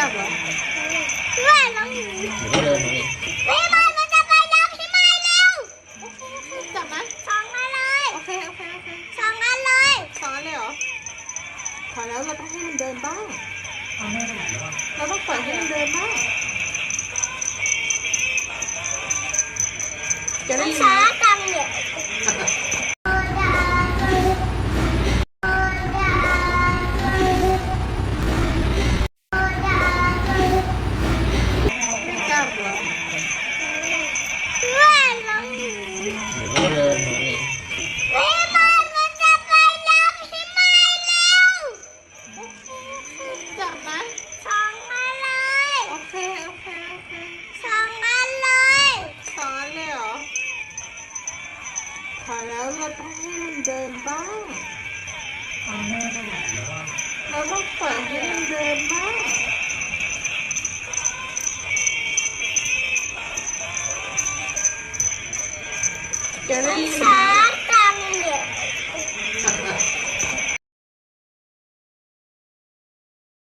จับเหรอว่าน้องหนูเดี๋ยวก็เดินมาเองไม่มามันจะไปรับพี่ไม้เร็วจับไหมสองอันเลยโอเคสองอันเลย สอนเลยเหรอพอแล้วเราต้องให้มันเดินบ้างเราต้องปล่อยให้มันเดินบ้างจะได้ยิน ช้า ไหม จังเนี่ยจับเหรอว่าน้องหนู เดี๋ยวก็เดินมาเอง ไม่มามันจะไปรับพี่ไม้เร็ว จับไหม สองอันเลย โอเคสองอันเลย สอนเลยเหรอพอแล้วเราต้องให้มันเดินบ้างเราต้องปล่อยให้มันเดินบ้างจะได้ยินไหม ช้า